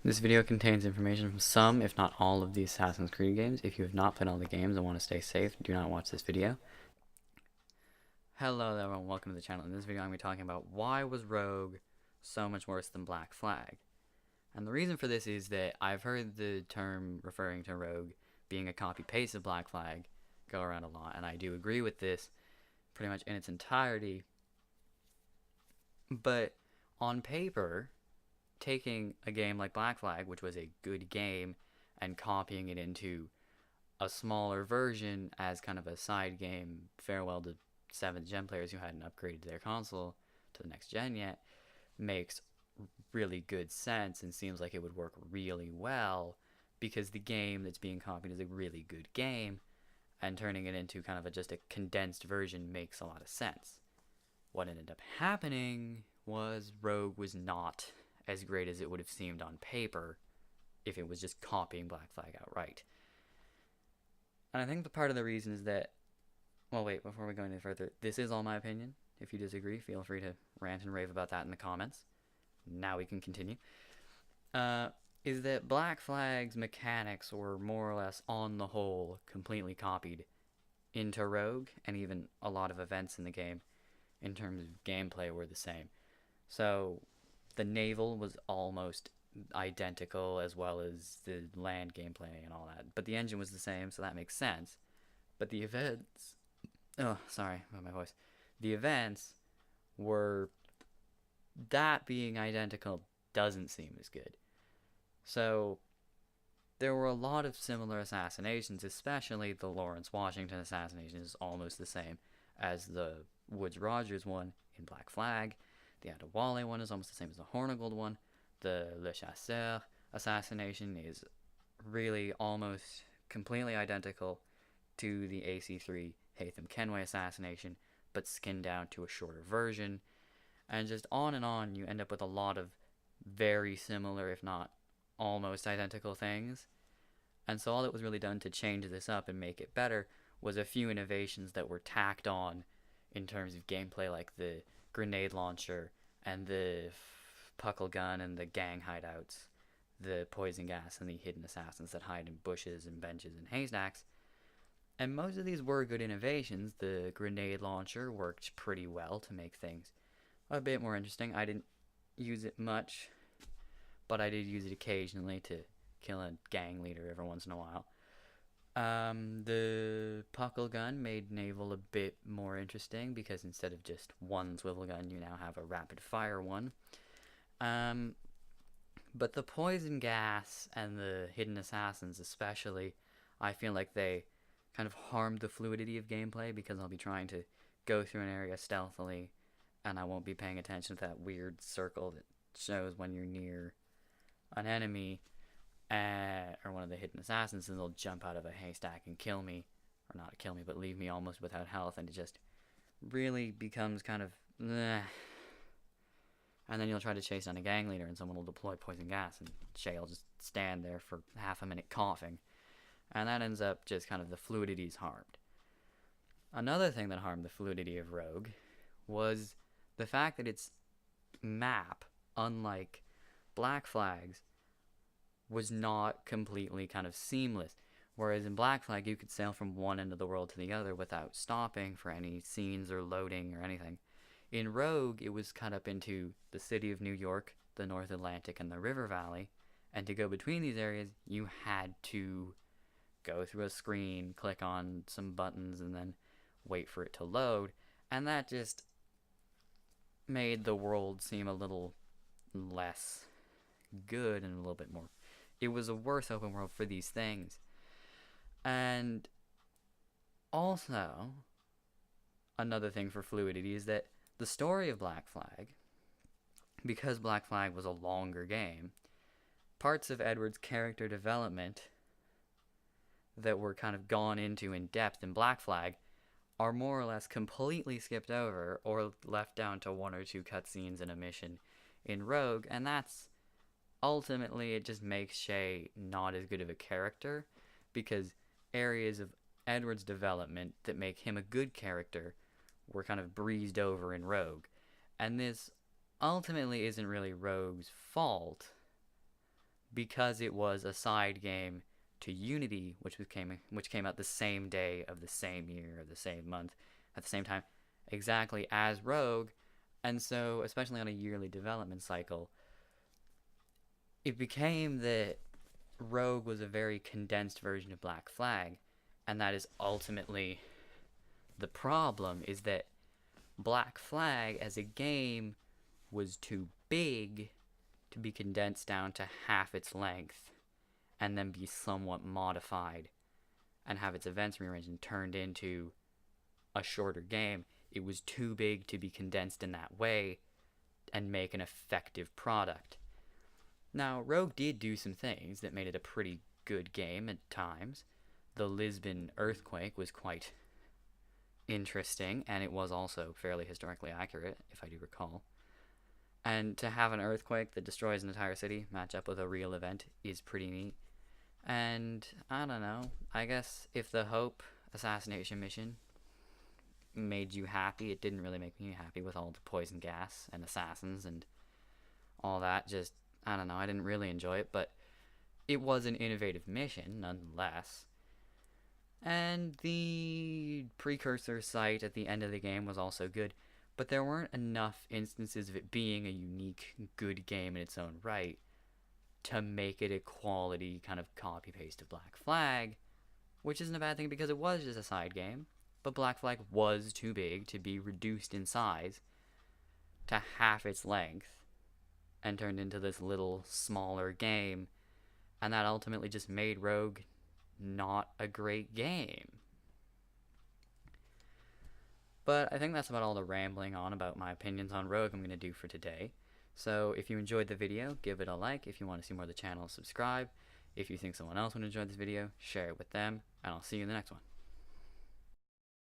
This video contains information from some, if not all, of the Assassin's Creed games. If you have not played all the games and want to stay safe, do not watch this video. Hello everyone, welcome to the channel. In this video I'm going to be talking about why was Rogue so much worse than Black Flag. And the reason for this is that I've heard the term referring to Rogue being a copy-paste of Black Flag go around a lot, and I do agree with this pretty much in its entirety. But on paper, taking a game like Black Flag, which was a good game, and copying it into a smaller version as kind of a side game, farewell to 7th gen players who hadn't upgraded their console to the next gen yet, makes really good sense and seems like it would work really well because the game that's being copied is a really good game, and turning it into kind of just a condensed version makes a lot of sense. What ended up happening was Rogue was not as great as it would have seemed on paper if it was just copying Black Flag outright. And I think the part of the reason is that, well, wait, before we go any further, this is all my opinion. If you disagree, feel free to rant and rave about that in the comments. Now we can continue. Is that Black Flag's mechanics were more or less, on the whole, completely copied into Rogue, and even a lot of events in the game, in terms of gameplay, were the same. So, the naval was almost identical, as well as the land gameplay and all that. But the engine was the same, so that makes sense. But the events... Oh, sorry about my voice. The events were... That being identical doesn't seem as good. So, there were a lot of similar assassinations, especially the Lawrence Washington assassination is almost the same as the Woodes Rogers one in Black Flag. The Adewale one is almost the same as the Hornigold one. The Le Chasseur assassination is really almost completely identical to the AC3 Haytham Kenway assassination, but skinned down to a shorter version. And just on and on, you end up with a lot of very similar, if not almost identical things. And so all that was really done to change this up and make it better was a few innovations that were tacked on in terms of gameplay, like the grenade launcher and the puckle gun and the gang hideouts, the poison gas and the hidden assassins that hide in bushes and benches and haystacks. And most of these were good innovations. The grenade launcher worked pretty well to make things a bit more interesting. I didn't use it much, but I did use it occasionally to kill a gang leader every once in a while. The puckle gun made naval a bit more interesting because instead of just one swivel gun, you now have a rapid fire one. But the poison gas and the hidden assassins especially, I feel like they kind of harmed the fluidity of gameplay because I'll be trying to go through an area stealthily and I won't be paying attention to that weird circle that shows when you're near an enemy or one of the hidden assassins, and they'll jump out of a haystack and kill me, or not kill me, but leave me almost without health, and it just really becomes kind of bleh. And then you'll try to chase down a gang leader and someone will deploy poison gas and Shay will just stand there for half a minute coughing, and that ends up just kind of the fluidity's harmed. Another thing that harmed the fluidity of Rogue was the fact that its map, unlike Black Flag's, was not completely kind of seamless. Whereas in Black Flag, you could sail from one end of the world to the other without stopping for any scenes or loading or anything. In Rogue, it was cut up into the city of New York, the North Atlantic, and the River Valley. And to go between these areas, you had to go through a screen, click on some buttons, and then wait for it to load. And that just made the world seem a little less good and a little bit more... It was a worse open world for these things. And also, another thing for fluidity is that the story of Black Flag, because Black Flag was a longer game, parts of Edward's character development that were kind of gone into in depth in Black Flag are more or less completely skipped over or left down to one or two cutscenes in a mission in Rogue, and that's ultimately, it just makes Shay not as good of a character because areas of Edward's development that make him a good character were kind of breezed over in Rogue. And this ultimately isn't really Rogue's fault because it was a side game to Unity, which came out the same day of the same year of the same month at the same time, exactly as Rogue, and so especially on a yearly development cycle, it became that Rogue was a very condensed version of Black Flag, and that is ultimately the problem, is that Black Flag as a game was too big to be condensed down to half its length and then be somewhat modified and have its events rearranged and turned into a shorter game. It was too big to be condensed in that way and make an effective product. Now, Rogue did do some things that made it a pretty good game at times. The Lisbon earthquake was quite interesting, and it was also fairly historically accurate, if I do recall. And to have an earthquake that destroys an entire city match up with a real event is pretty neat. And I don't know, I guess if the Hope assassination mission made you happy, it didn't really make me happy with all the poison gas and assassins and all that. Just, I don't know, I didn't really enjoy it, but it was an innovative mission nonetheless. And the precursor site at the end of the game was also good, but there weren't enough instances of it being a unique, good game in its own right to make it a quality kind of copy-paste of Black Flag, which isn't a bad thing because it was just a side game, but Black Flag was too big to be reduced in size to half its length and turned into this little smaller game, and that ultimately just made Rogue not a great game. But I think that's about all the rambling on about my opinions on Rogue I'm going to do for today. So if you enjoyed the video, give it a like. If you want to see more of the channel, subscribe. If you think someone else would enjoy this video, share it with them, and I'll see you in the next one.